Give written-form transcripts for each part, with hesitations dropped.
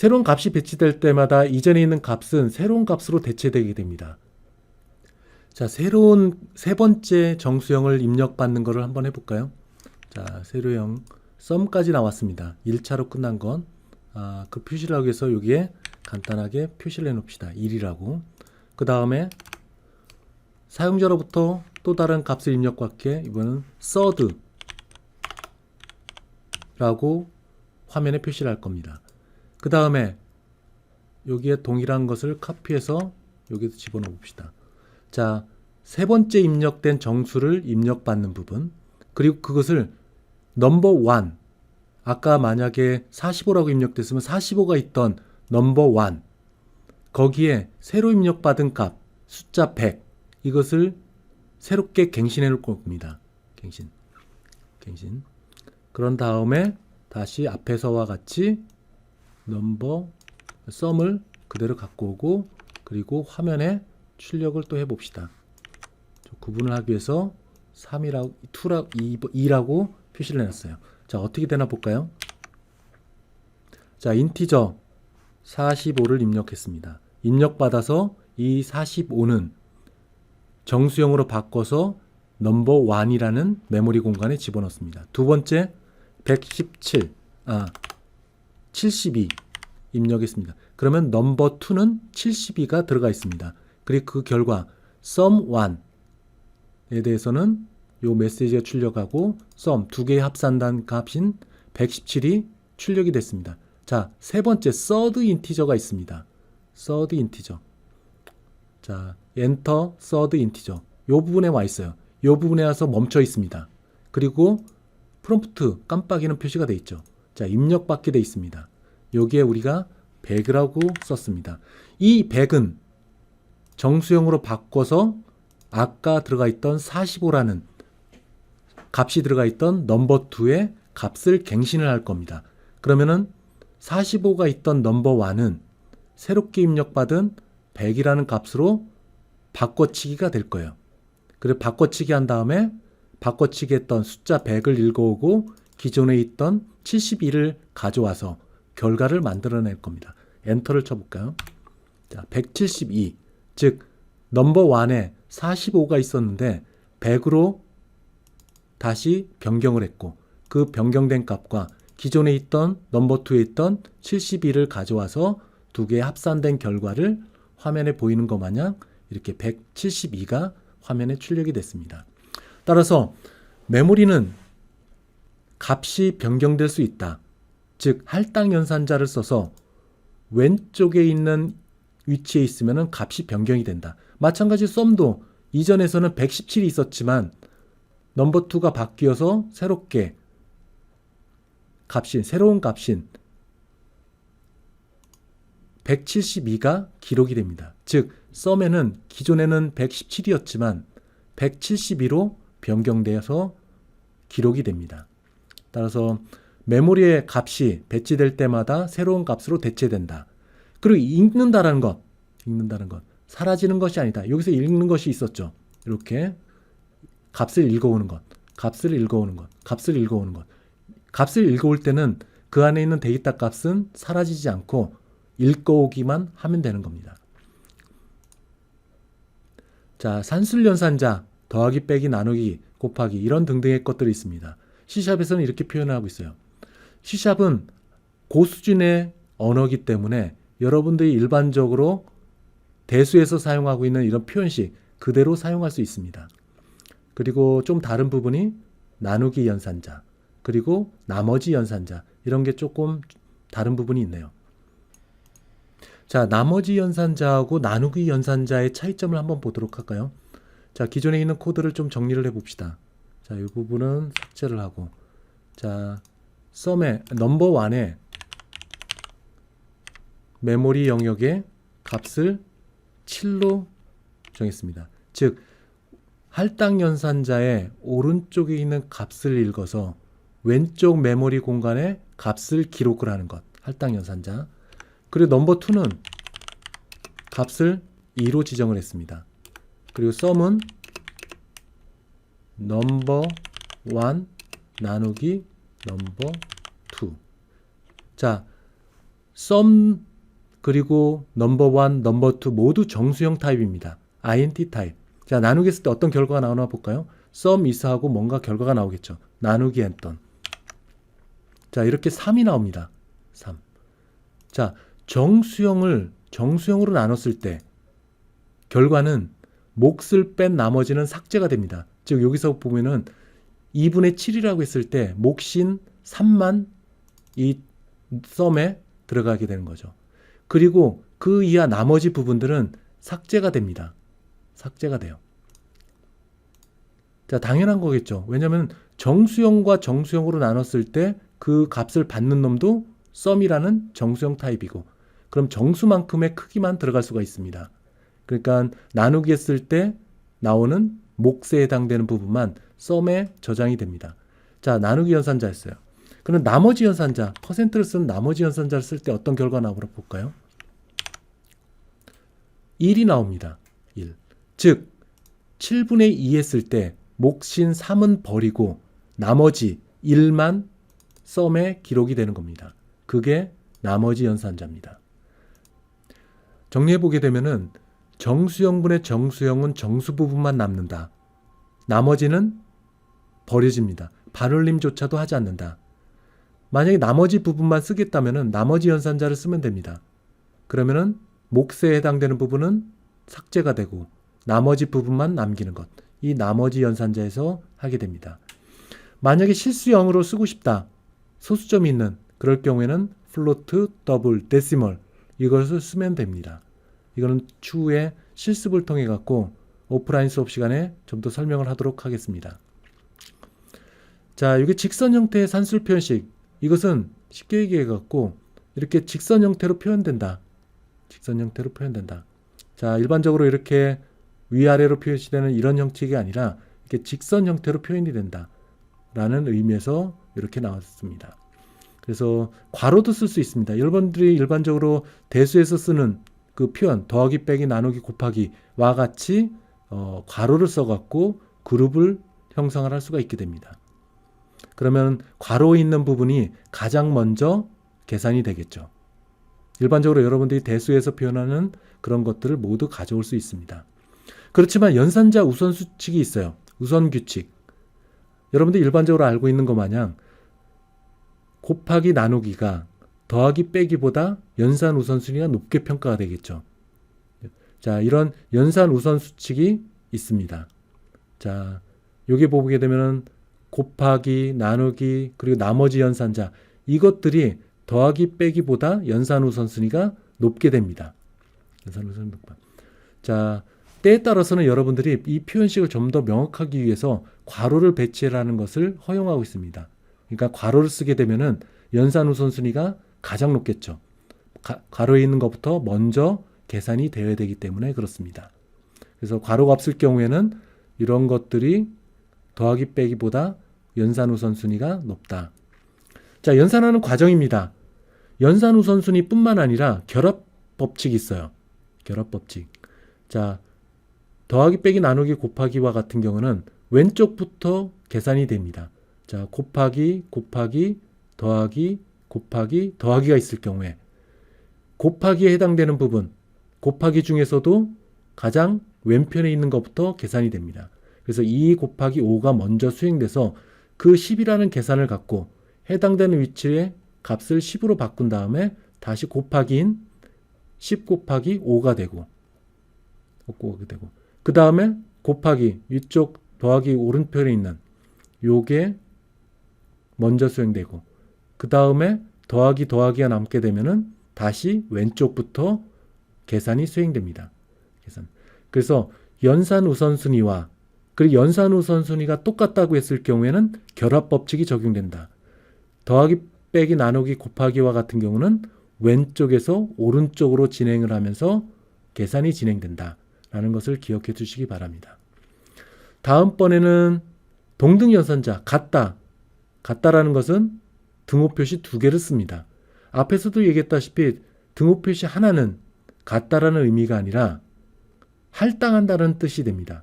새로운 값이 배치될 때마다 이전에 있는 값은 새로운 값으로 대체되게 됩니다. 자, 새로운 세 번째 정수형을 입력받는 것을 한번 해볼까요? 자, 세로형 썸까지 나왔습니다. 1차로 끝난 건 그 표시를 하기 위해서 여기에 간단하게 표시를 해놓읍시다. 1이라고. 그 다음에 사용자로부터 또 다른 값을 입력받게 이번은 third라고 화면에 표시를 할 겁니다. 그 다음에 여기에 동일한 것을 카피해서 여기도 집어넣어 봅시다. 자, 세 번째 입력된 정수를 입력받는 부분, 그리고 그것을 넘버 1, 아까 만약에 45라고 입력됐으면 45가 있던 넘버 1, 거기에 새로 입력받은 값 숫자 100, 이것을 새롭게 갱신해 놓을 겁니다. 갱신. 그런 다음에 다시 앞에서와 같이 넘버 썸을 그대로 갖고 오고, 그리고 화면에 출력을 또 해봅시다. 구분을 하기 위해서 3이라고 2라고 표시를 해놨어요. 자, 어떻게 되나 볼까요? 자, 인티저 45를 입력했습니다. 입력받아서 이 45는 정수형으로 바꿔서 넘버 1이라는 메모리 공간에 집어넣습니다. 두 번째 72 입력했습니다. 그러면 넘버 2는 72가 들어가 있습니다. 그리고 그 결과 sum 1에 대해서는 요 메시지가 출력하고 sum 두 개의 합산단 값인 117이 출력이 됐습니다. 자, 세 번째 third 인티저가 있습니다. third 인티저. 자, enter third 인티저. 요 부분에 와 있어요. 요 부분에 와서 멈춰 있습니다. 그리고 프롬프트 깜빡이는 표시가 돼 있죠. 자, 입력받게 돼 있습니다. 여기에 우리가 100이라고 썼습니다. 이 100은 정수형으로 바꿔서 아까 들어가 있던 45라는 값이 들어가 있던 넘버 2의 값을 갱신을 할 겁니다. 그러면은 45가 있던 넘버 1은 새롭게 입력받은 100이라는 값으로 바꿔치기가 될 거예요. 그리고 바꿔치기 한 다음에 바꿔치기 했던 숫자 100을 읽어오고 기존에 있던 72를 가져와서 결과를 만들어낼 겁니다. 엔터를 쳐볼까요? 자, 172, 즉 넘버 1에 45가 있었는데 100으로 다시 변경을 했고, 그 변경된 값과 기존에 있던 넘버 2에 있던 72를 가져와서 두 개의 합산된 결과를 화면에 보이는 것 마냥 이렇게 172가 화면에 출력이 됐습니다. 따라서 메모리는 값이 변경될 수 있다. 즉 할당 연산자를 써서 왼쪽에 있는 위치에 있으면 값이 변경이 된다. 마찬가지 썸도 이전에서는 117이 있었지만 넘버 2가 바뀌어서 새롭게 새로운 값인 172가 기록이 됩니다. 즉 썸에는 기존에는 117이었지만 172로 변경되어서 기록이 됩니다. 따라서 메모리의 값이 배치될 때마다 새로운 값으로 대체된다. 그리고 읽는다는 것, 사라지는 것이 아니다. 여기서 읽는 것이 있었죠. 이렇게 값을 읽어오는 것, 값을 읽어올 때는 그 안에 있는 데이터 값은 사라지지 않고 읽어오기만 하면 되는 겁니다. 자, 산술연산자, 더하기, 빼기, 나누기, 곱하기 이런 등등의 것들이 있습니다. C샵에서는 이렇게 표현하고 있어요. C샵은 고수준의 언어이기 때문에 여러분들이 일반적으로 대수에서 사용하고 있는 이런 표현식 그대로 사용할 수 있습니다. 그리고 좀 다른 부분이 나누기 연산자, 그리고 나머지 연산자, 이런 게 조금 다른 부분이 있네요. 자, 나머지 연산자하고 나누기 연산자의 차이점을 한번 보도록 할까요? 자, 기존에 있는 코드를 좀 정리를 해봅시다. 자, 이 부분은 삭제를 하고, 자, 썸의 넘버 1에 메모리 영역의 값을 7로 정했습니다. 즉 할당 연산자의 오른쪽에 있는 값을 읽어서 왼쪽 메모리 공간에 값을 기록을 하는 것, 할당 연산자. 그리고 넘버 2는 값을 2로 지정을 했습니다. 그리고 썸은 넘버 1 나누기 넘버 2. 자, sum 그리고 넘버 1, 넘버 2 모두 정수형 타입입니다. int 타입. 자, 나누기 했을 때 어떤 결과가 나오나 볼까요? sum is하고 뭔가 결과가 나오겠죠. 나누기 했던. 자, 이렇게 3이 나옵니다. 3. 자, 정수형으로 나눴을 때 결과는 몫을 뺀 나머지는 삭제가 됩니다. 즉 여기서 보면은 2분의 7이라고 했을 때 몫인 3만 이 썸에 들어가게 되는 거죠. 그리고 그 이하 나머지 부분들은 삭제가 됩니다. 삭제가 돼요. 자, 당연한 거겠죠. 왜냐하면 정수형과 정수형으로 나눴을 때 그 값을 받는 놈도 썸이라는 정수형 타입이고, 그럼 정수만큼의 크기만 들어갈 수가 있습니다. 그러니까 나누기 했을 때 나오는 몫에 해당되는 부분만 썸에 저장이 됩니다. 자, 나누기 연산자였어요. 그럼 나머지 연산자, 퍼센트를 쓴 나머지 연산자를 쓸 때 어떤 결과 나오나 볼까요? 1이 나옵니다. 1. 즉 7분의 2 했을 때 몫인 3은 버리고 나머지 1만 썸에 기록이 되는 겁니다. 그게 나머지 연산자입니다. 정리해보게 되면은 정수형분의 정수형은 정수 부분만 남는다. 나머지는 버려집니다. 반올림조차도 하지 않는다. 만약에 나머지 부분만 쓰겠다면은 나머지 연산자를 쓰면 됩니다. 그러면은 몫에 해당되는 부분은 삭제가 되고 나머지 부분만 남기는 것. 이 나머지 연산자에서 하게 됩니다. 만약에 실수형으로 쓰고 싶다. 소수점이 있는 그럴 경우에는 플로트, 더블, 데시멀 이것을 쓰면 됩니다. 이거는 추후에 실습을 통해 갖고 오프라인 수업 시간에 좀 더 설명을 하도록 하겠습니다. 자, 이게 직선 형태의 산술 표현식. 이것은 쉽게 얘기해 갖고 이렇게 직선 형태로 표현된다. 직선 형태로 표현된다. 자, 일반적으로 이렇게 위아래로 표시되는 이런 형식이 아니라 이렇게 직선 형태로 표현이 된다. 라는 의미에서 이렇게 나왔습니다. 그래서 괄호도 쓸 수 있습니다. 여러분들이 일반적으로 대수에서 쓰는 그 표현 더하기 빼기 나누기 곱하기와 같이 괄호를 써갖고 그룹을 형성을 할 수가 있게 됩니다. 그러면 괄호에 있는 부분이 가장 먼저 계산이 되겠죠. 일반적으로 여러분들이 대수에서 표현하는 그런 것들을 모두 가져올 수 있습니다. 그렇지만 연산자 우선수칙이 있어요. 우선규칙. 여러분들이 일반적으로 알고 있는 것 마냥 곱하기 나누기가 더하기 빼기보다 연산 우선순위가 높게 평가가 되겠죠. 자, 이런 연산 우선수칙이 있습니다. 자, 여기 보게 되면은 곱하기, 나누기, 그리고 나머지 연산자 이것들이 더하기 빼기보다 연산 우선순위가 높게 됩니다. 연산 우선순위 높아. 자, 때에 따라서는 여러분들이 이 표현식을 좀 더 명확하기 위해서 괄호를 배치하라는 것을 허용하고 있습니다. 그러니까 괄호를 쓰게 되면은 연산 우선순위가 가장 높겠죠. 괄호에 있는 것부터 먼저 계산이 되어야 되기 때문에 그렇습니다. 그래서 괄호가 없을 경우에는 이런 것들이 더하기 빼기보다 연산 우선순위가 높다. 자, 연산하는 과정입니다. 연산 우선순위뿐만 아니라 결합 법칙이 있어요. 결합 법칙. 자, 더하기 빼기 나누기 곱하기와 같은 경우는 왼쪽부터 계산이 됩니다. 자, 곱하기 더하기 곱하기 더하기가 있을 경우에 곱하기에 해당되는 부분, 곱하기 중에서도 가장 왼편에 있는 것부터 계산이 됩니다. 그래서 2 곱하기 5가 먼저 수행돼서 그 10이라는 계산을 갖고 해당되는 위치에 값을 10으로 바꾼 다음에 다시 곱하기인 10 곱하기 5가 되고 그 다음에 곱하기 위쪽 더하기 오른편에 있는 요게 먼저 수행되고 그 다음에 더하기가 남게 되면은 다시 왼쪽부터 계산이 수행됩니다. 그래서 연산 우선순위와 그리고 연산 우선순위가 똑같다고 했을 경우에는 결합 법칙이 적용된다. 더하기 빼기 나누기 곱하기와 같은 경우는 왼쪽에서 오른쪽으로 진행을 하면서 계산이 진행된다. 라는 것을 기억해 두시기 바랍니다. 다음번에는 동등 연산자, 같다라는 것은 등호 표시 2개를 씁니다. 앞에서도 얘기했다시피 등호 표시 하나는 같다라는 의미가 아니라 할당한다는 뜻이 됩니다.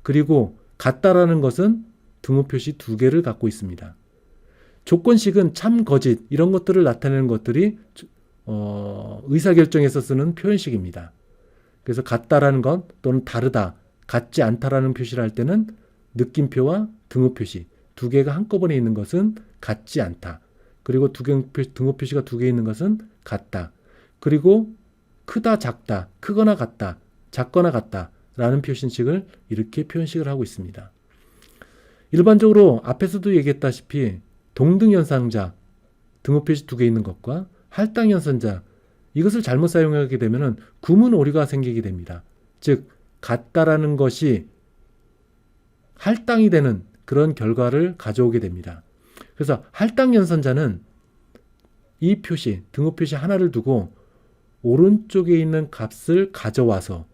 그리고 같다라는 것은 등호 표시 2개를 갖고 있습니다. 조건식은 참, 거짓 이런 것들을 나타내는 것들이 의사결정에서 쓰는 표현식입니다. 그래서 같다라는 것 또는 다르다, 같지 않다라는 표시를 할 때는 느낌표와 등호 표시 두 개가 한꺼번에 있는 것은 같지 않다. 그리고 등호 표시가 두 개 있는 것은 같다. 그리고 크다, 작다, 크거나 같다, 작거나 같다 라는 표시식을 이렇게 표현식을 하고 있습니다. 일반적으로 앞에서도 얘기했다시피 동등연상자, 등호 표시 두 개 있는 것과 할당연산자, 이것을 잘못 사용하게 되면 구문 오류가 생기게 됩니다. 즉 같다라는 것이 할당이 되는 그런 결과를 가져오게 됩니다. 그래서 할당연산자는 이 표시, 등호 표시 하나를 두고 오른쪽에 있는 값을 가져와서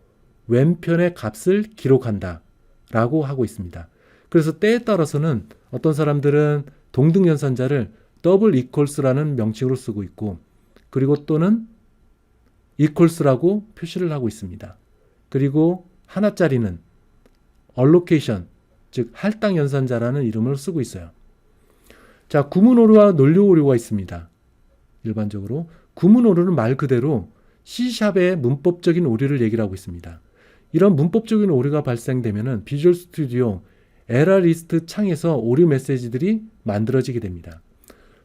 왼편의 값을 기록한다 라고 하고 있습니다. 그래서 때에 따라서는 어떤 사람들은 동등연산자를 더블 이퀄스라는 명칭으로 쓰고 있고, 그리고 또는 이퀄스라고 표시를 하고 있습니다. 그리고 하나짜리는 allocation, 즉 할당 연산자라는 이름을 쓰고 있어요. 자, 구문 오류와 논리 오류가 있습니다. 일반적으로 구문 오류는 말 그대로 C샵의 문법적인 오류를 얘기를 하고 있습니다. 이런 문법적인 오류가 발생되면 비주얼 스튜디오 에러 리스트 창에서 오류 메시지들이 만들어지게 됩니다.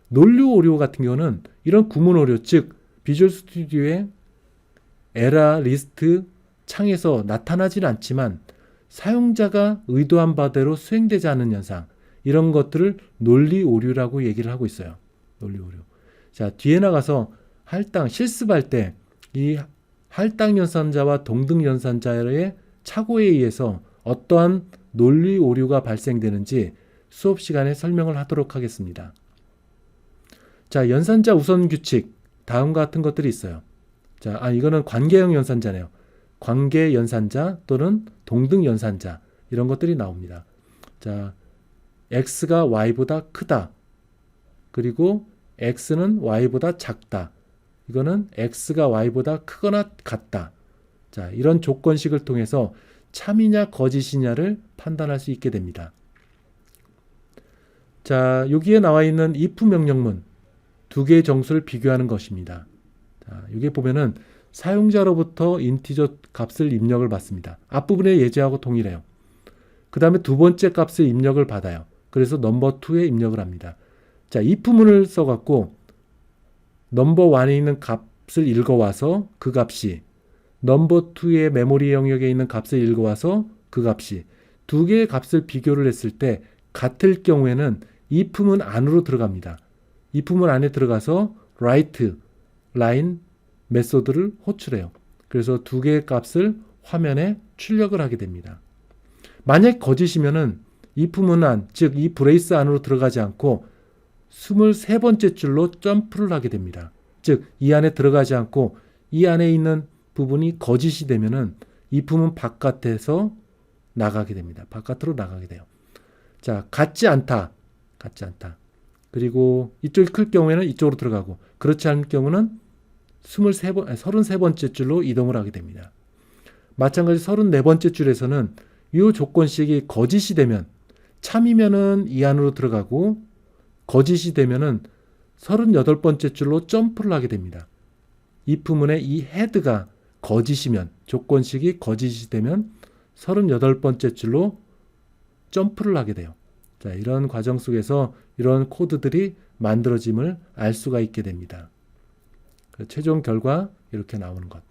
논리 오류 같은 경우는 이런 구문 오류, 즉 비주얼 스튜디오의 에러 리스트 창에서 나타나지는 않지만 사용자가 의도한 바대로 수행되지 않는 현상, 이런 것들을 논리 오류라고 얘기를 하고 있어요. 논리 오류. 자, 뒤에 나가서 할당 실습할 때 이 할당 연산자와 동등 연산자의 착오에 의해서 어떠한 논리 오류가 발생되는지 수업 시간에 설명을 하도록 하겠습니다. 자, 연산자 우선 규칙, 다음과 같은 것들이 있어요. 자, 이거는 관계형 연산자네요. 관계 연산자 또는 동등 연산자, 이런 것들이 나옵니다. 자, x가 y보다 크다. 그리고 x는 y보다 작다. 이거는 x가 y보다 크거나 같다. 자, 이런 조건식을 통해서 참이냐 거짓이냐를 판단할 수 있게 됩니다. 자, 여기에 나와 있는 if 명령문 두 개의 정수를 비교하는 것입니다. 자, 여기 보면은 사용자로부터 인티저 값을 입력을 받습니다. 앞부분의 예제하고 동일해요. 그 다음에 두 번째 값의 입력을 받아요. 그래서 넘버2에 입력을 합니다. 자, if문을 써갖고 넘버1에 있는 값을 읽어와서 그 값이, 넘버2의 메모리 영역에 있는 값을 읽어와서 그 값이, 두 개의 값을 비교를 했을 때 같을 경우에는 if문 안으로 들어갑니다. if문 안에 들어가서 write line 메소드를 호출해요. 그래서 두 개의 값을 화면에 출력을 하게 됩니다. 만약 거짓이면은 if문 안, 즉 이 브레이스 안으로 들어가지 않고 23번째 줄로 점프를 하게 됩니다. 즉 이 안에 들어가지 않고 이 안에 있는 부분이 거짓이 되면은 if문 바깥에서 나가게 됩니다. 바깥으로 나가게 돼요. 자, 같지 않다. 같지 않다. 그리고 이쪽이 클 경우에는 이쪽으로 들어가고, 그렇지 않을 경우는 33번째 줄로 이동을 하게 됩니다. 마찬가지 34번째 줄에서는 이 조건식이 거짓이 되면, 참이면은 이 안으로 들어가고 거짓이 되면은 38번째 줄로 점프를 하게 됩니다. if문의 이 헤드가 거짓이면, 조건식이 거짓이 되면 38번째 줄로 점프를 하게 돼요. 자, 이런 과정 속에서 이런 코드들이 만들어짐을 알 수가 있게 됩니다. 최종 결과 이렇게 나오는 것.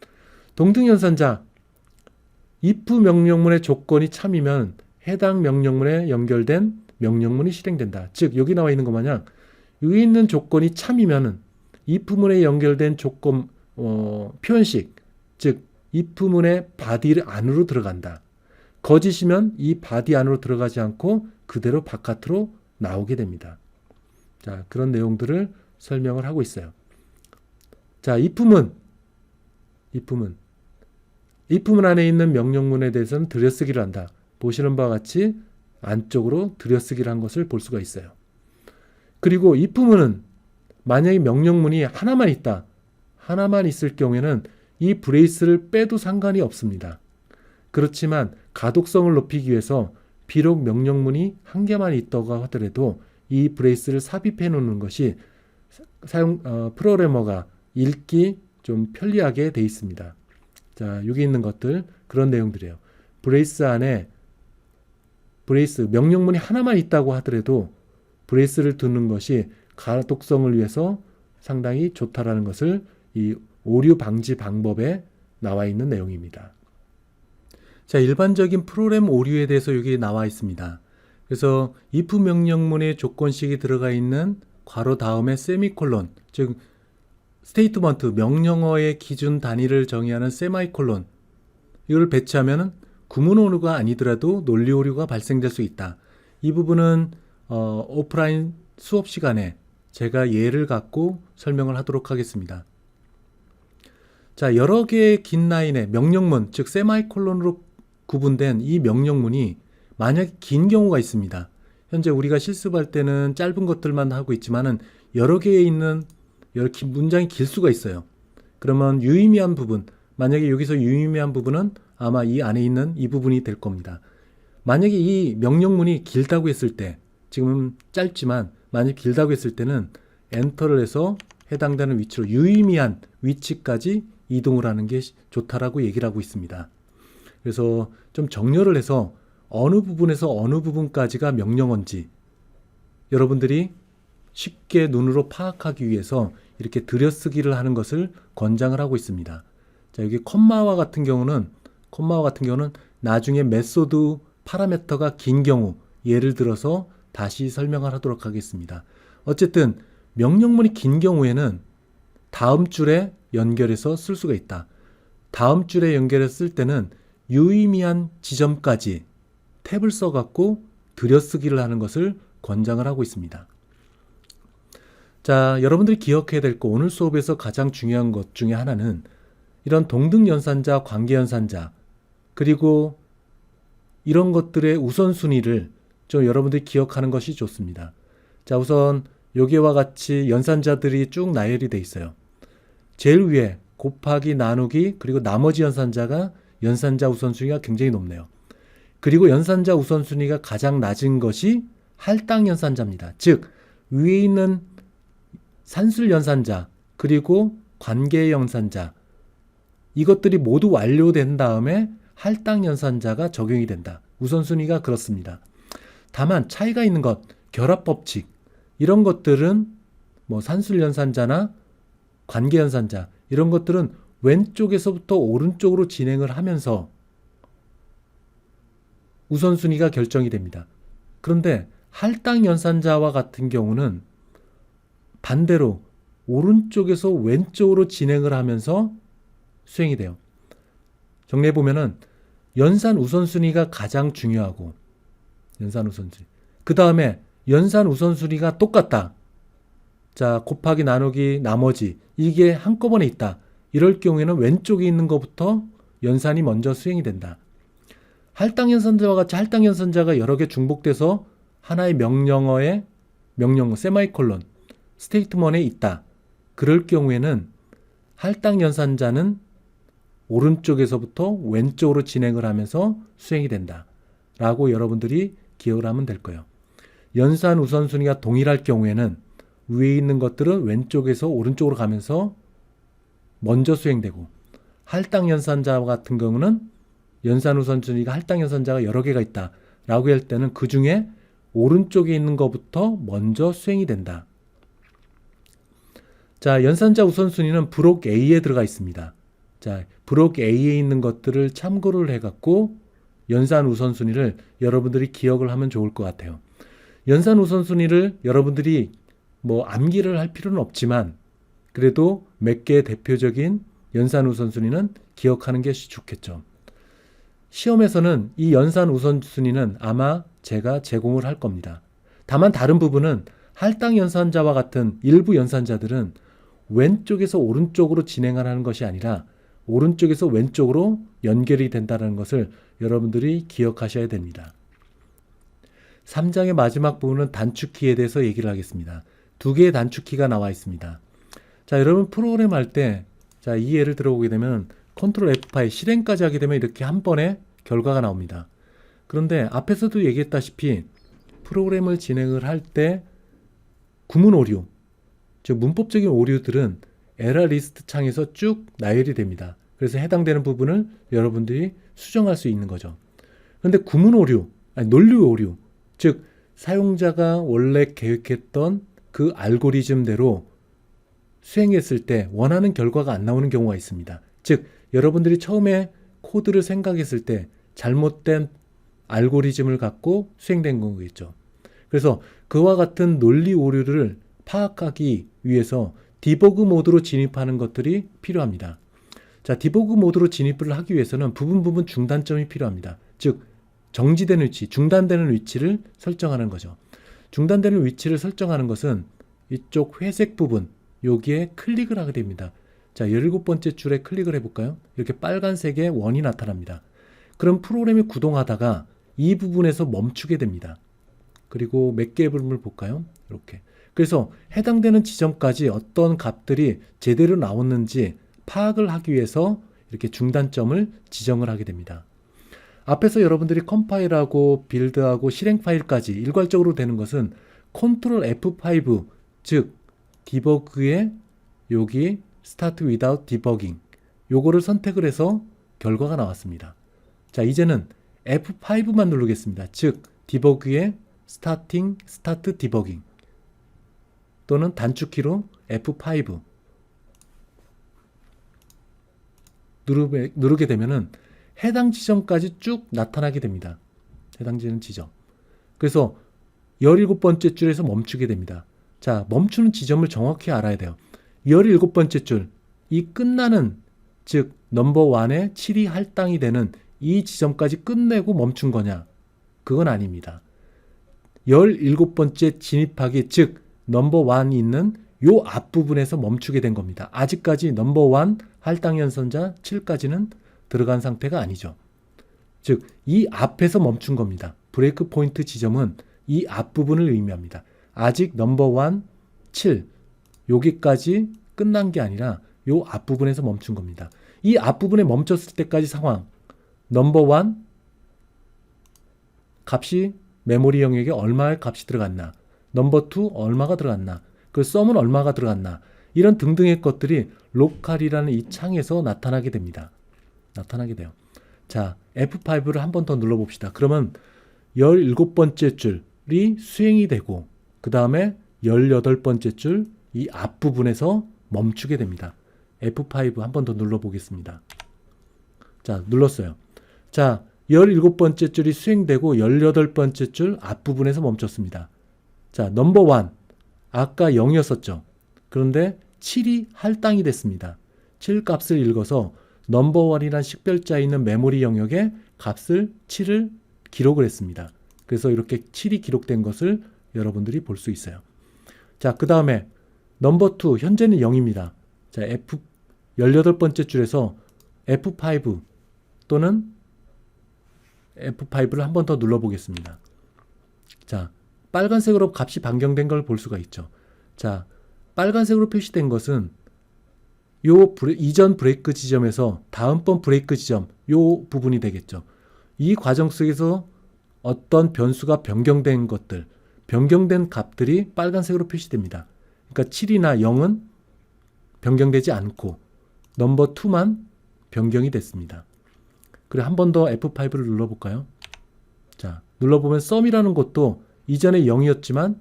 동등연산자, if 명령문의 조건이 참이면 해당 명령문에 연결된 명령문이 실행된다. 즉 여기 나와 있는 것 마냥 여기 있는 조건이 참이면 if문에 연결된 조건 표현식, 즉 if문의 바디 안으로 들어간다. 거짓이면 이 바디 안으로 들어가지 않고 그대로 바깥으로 나오게 됩니다. 자, 그런 내용들을 설명을 하고 있어요. 자, if문 안에 있는 명령문에 대해서는 들여쓰기를 한다. 보시는 바와 같이 안쪽으로 들여쓰기를 한 것을 볼 수가 있어요. 그리고 if문은 만약에 명령문이 하나만 있다. 하나만 있을 경우에는 이 브레이스를 빼도 상관이 없습니다. 그렇지만 가독성을 높이기 위해서 비록 명령문이 한 개만 있다고 하더라도 이 브레이스를 삽입해 놓는 것이 프로그래머가 읽기 좀 편리하게 돼 있습니다. 자, 여기 있는 것들 그런 내용들이에요. 브레이스 안에 브레이스 명령문이 하나만 있다고 하더라도 브레이스를 두는 것이 가독성을 위해서 상당히 좋다라는 것을 이 오류 방지 방법에 나와 있는 내용입니다. 자, 일반적인 프로그램 오류에 대해서 여기 나와 있습니다. 그래서 if 명령문의 조건식이 들어가 있는 괄호 다음에 세미콜론, 즉 스테이트먼트 명령어의 기준 단위를 정의하는 세마이콜론, 이걸 배치하면 구문 오류가 아니더라도 논리 오류가 발생될 수 있다. 이 부분은 오프라인 수업 시간에 제가 예를 갖고 설명을 하도록 하겠습니다. 자, 여러 개의 긴 라인의 명령문, 즉 세마이콜론으로 구분된 이 명령문이 만약에 긴 경우가 있습니다. 현재 우리가 실습할 때는 짧은 것들만 하고 있지만은 여러 개에 있는 문장이 길 수가 있어요. 그러면 유의미한 부분, 만약에 여기서 유의미한 부분은 아마 이 안에 있는 이 부분이 될 겁니다. 만약에 이 명령문이 길다고 했을 때, 지금은 짧지만 만약 길다고 했을 때는 엔터를 해서 해당되는 위치로 유의미한 위치까지 이동을 하는 게 좋다라고 얘기를 하고 있습니다. 그래서 좀 정렬을 해서 어느 부분에서 어느 부분까지가 명령어인지 여러분들이 쉽게 눈으로 파악하기 위해서 이렇게 들여쓰기를 하는 것을 권장을 하고 있습니다. 자, 여기 콤마와 같은 경우는 나중에 메소드 파라미터가 긴 경우 예를 들어서 다시 설명을 하도록 하겠습니다. 어쨌든 명령문이 긴 경우에는 다음 줄에 연결해서 쓸 수가 있다. 다음 줄에 연결해서 쓸 때는 유의미한 지점까지 탭을 써갖고 들여쓰기를 하는 것을 권장을 하고 있습니다. 자, 여러분들이 기억해야 될 거, 오늘 수업에서 가장 중요한 것 중에 하나는 이런 동등연산자, 관계연산자, 그리고 이런 것들의 우선순위를 좀 여러분들이 기억하는 것이 좋습니다. 자, 우선 여기와 같이 연산자들이 쭉 나열이 돼 있어요. 제일 위에 곱하기, 나누기, 그리고 나머지 연산자가 연산자 우선순위가 굉장히 높네요. 그리고 연산자 우선순위가 가장 낮은 것이 할당 연산자입니다. 즉, 위에 있는 산술 연산자, 그리고 관계 연산자, 이것들이 모두 완료된 다음에 할당 연산자가 적용이 된다. 우선순위가 그렇습니다. 다만 차이가 있는 것, 결합법칙, 이런 것들은 뭐 산술 연산자나 관계 연산자, 이런 것들은 왼쪽에서부터 오른쪽으로 진행을 하면서 우선순위가 결정이 됩니다. 그런데 할당 연산자와 같은 경우는 반대로 오른쪽에서 왼쪽으로 진행을 하면서 수행이 돼요. 정리해 보면은 연산 우선순위가 가장 중요하고, 연산 우선순위. 그 다음에 연산 우선순위가 똑같다. 자, 곱하기, 나누기, 나머지, 이게 한꺼번에 있다. 이럴 경우에는 왼쪽에 있는 것부터 연산이 먼저 수행이 된다. 할당 연산자와 같이 할당 연산자가 여러 개 중복돼서 하나의 명령어, 세마이콜론, 스테이트먼트에 있다. 그럴 경우에는 할당 연산자는 오른쪽에서부터 왼쪽으로 진행을 하면서 수행이 된다. 라고 여러분들이 기억을 하면 될 거예요. 연산 우선순위가 동일할 경우에는 위에 있는 것들은 왼쪽에서 오른쪽으로 가면서 먼저 수행되고, 할당 연산자와 같은 경우는 연산 우선순위가 할당 연산자가 여러 개가 있다 라고 할 때는 그 중에 오른쪽에 있는 것부터 먼저 수행이 된다. 자, 연산자 우선순위는 브록 A에 들어가 있습니다. 자, 브록 A에 있는 것들을 참고를 해갖고 연산 우선순위를 여러분들이 기억을 하면 좋을 것 같아요. 연산 우선순위를 여러분들이 뭐 암기를 할 필요는 없지만 그래도 몇 개의 대표적인 연산 우선순위는 기억하는 게 좋겠죠. 시험에서는 이 연산 우선순위는 아마 제가 제공을 할 겁니다. 다만 다른 부분은 할당 연산자와 같은 일부 연산자들은 왼쪽에서 오른쪽으로 진행하는 것이 아니라 오른쪽에서 왼쪽으로 연결이 된다는 것을 여러분들이 기억하셔야 됩니다. 3장의 마지막 부분은 단축키에 대해서 얘기를 하겠습니다. 두 개의 단축키가 나와 있습니다. 자, 여러분 프로그램 할 때, 자, 이 예를 들어보게 되면 컨트롤 F8 실행까지 하게 되면 이렇게 한 번에 결과가 나옵니다. 그런데 앞에서도 얘기했다시피 프로그램을 진행을 할 때 구문 오류, 즉 문법적인 오류들은 에러 리스트 창에서 쭉 나열이 됩니다. 그래서 해당되는 부분을 여러분들이 수정할 수 있는 거죠. 그런데 구문 오류, 논리 오류, 즉 사용자가 원래 계획했던 그 알고리즘대로 수행했을 때 원하는 결과가 안 나오는 경우가 있습니다. 즉 여러분들이 처음에 코드를 생각했을 때 잘못된 알고리즘을 갖고 수행된 거겠죠. 그래서 그와 같은 논리 오류를 파악하기 위해서 디버그 모드로 진입하는 것들이 필요합니다. 자, 디버그 모드로 진입을 하기 위해서는 부분 중단점이 필요합니다. 즉 정지되는 위치, 중단되는 위치를 설정하는 거죠. 중단되는 위치를 설정하는 것은 이쪽 회색 부분, 여기에 클릭을 하게 됩니다. 자, 17번째 줄에 클릭을 해볼까요? 이렇게 빨간색의 원이 나타납니다. 그럼 프로그램이 구동하다가 이 부분에서 멈추게 됩니다. 그리고 몇 개의 부분을 볼까요? 이렇게. 그래서 해당되는 지점까지 어떤 값들이 제대로 나왔는지 파악을 하기 위해서 이렇게 중단점을 지정을 하게 됩니다. 앞에서 여러분들이 컴파일하고 빌드하고 실행 파일까지 일괄적으로 되는 것은 컨트롤 F5, 즉 디버그의 여기 Start Without Debugging, 요거를 선택을 해서 결과가 나왔습니다. 자, 이제는 F5만 누르겠습니다. 즉 디버그의 Start Debugging 또는 단축키로 F5 누르게 되면은 해당 지점까지 쭉 나타나게 됩니다. 해당되는 지점. 그래서 17번째 줄에서 멈추게 됩니다. 자, 멈추는 지점을 정확히 알아야 돼요. 17번째 줄, 이 끝나는, 즉 넘버 1의 7이 할당이 되는 이 지점까지 끝내고 멈춘 거냐? 그건 아닙니다. 17번째 진입하기, 즉 넘버 1이 있는 요 앞부분에서 멈추게 된 겁니다. 아직까지 넘버 1 할당 연선자 7까지는 들어간 상태가 아니죠. 즉 이 앞에서 멈춘 겁니다. 브레이크 포인트 지점은 이 앞부분을 의미합니다. 아직 넘버 1 7 여기까지 끝난 게 아니라 요 앞부분에서 멈춘 겁니다. 이 앞부분에 멈췄을 때까지 상황, 넘버 1 값이 메모리 영역에 얼마의 값이 들어갔나, 넘버 2 얼마가 들어갔나, 그 썸은 얼마가 들어갔나, 이런 등등의 것들이 로컬이라는 이 창에서 나타나게 됩니다. 나타나게 돼요. 자, F5를 한 번 더 눌러봅시다. 그러면 17번째 줄이 수행이 되고 그 다음에 18번째 줄 이 앞부분에서 멈추게 됩니다. F5 한 번 더 눌러보겠습니다. 자, 눌렀어요. 자, 17번째 줄이 수행되고 18번째 줄 앞부분에서 멈췄습니다. 자, 넘버 1 아까 0이었었죠. 그런데 7이 할당이 됐습니다. 7 값을 읽어서 넘버 1이란 식별자에 있는 메모리 영역에 값을 7을 기록을 했습니다. 그래서 이렇게 7이 기록된 것을 여러분들이 볼 수 있어요. 자, 그 다음에 넘버 2 현재는 0입니다. 자, 18번째 줄에서 F5 또는 F5를 한 번 더 눌러보겠습니다. 자, 빨간색으로 값이 변경된 걸 볼 수가 있죠. 자, 빨간색으로 표시된 것은 요 이전 브레이크 지점에서 다음번 브레이크 지점 요 부분이 되겠죠. 이 과정 속에서 어떤 변수가 변경된 것들, 변경된 값들이 빨간색으로 표시됩니다. 그러니까 7이나 0은 변경되지 않고 넘버 2만 변경이 됐습니다. 그리고 한 번 더 F5를 눌러볼까요? 자, 눌러보면 썸이라는 것도 이전에 0이었지만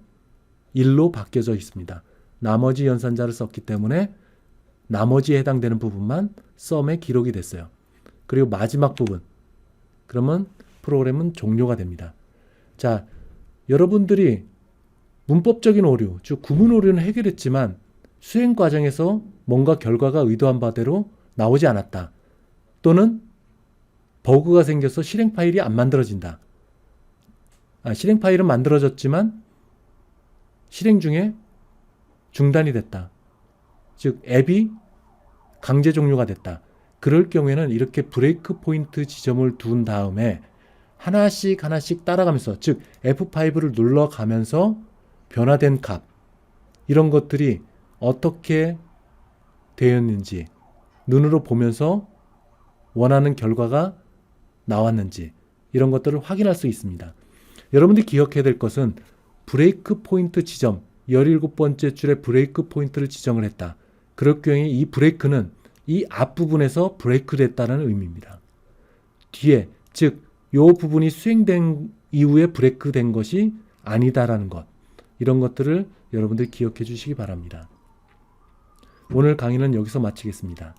1로 바뀌어져 있습니다. 나머지 연산자를 썼기 때문에 나머지에 해당되는 부분만 썸에 기록이 됐어요. 그리고 마지막 부분, 그러면 프로그램은 종료가 됩니다. 자, 여러분들이 문법적인 오류, 즉 구문 오류는 해결했지만 수행 과정에서 뭔가 결과가 의도한 바대로 나오지 않았다. 또는 버그가 생겨서 실행 파일이 안 만들어진다. 실행 파일은 만들어졌지만 실행 중에 중단이 됐다. 즉 앱이 강제 종료가 됐다. 그럴 경우에는 이렇게 브레이크 포인트 지점을 둔 다음에 하나씩 따라가면서, 즉 F5를 눌러가면서 변화된 값, 이런 것들이 어떻게 되었는지 눈으로 보면서 원하는 결과가 나왔는지 이런 것들을 확인할 수 있습니다. 여러분들이 기억해야 될 것은 브레이크 포인트 지점, 17번째 줄에 브레이크 포인트를 지정을 했다. 그럴 경우에 이 브레이크는 이 앞부분에서 브레이크 됐다는 의미입니다. 뒤에, 즉, 요 부분이 수행된 이후에 브레이크 된 것이 아니다라는 것. 이런 것들을 여러분들 기억해 주시기 바랍니다. 오늘 강의는 여기서 마치겠습니다.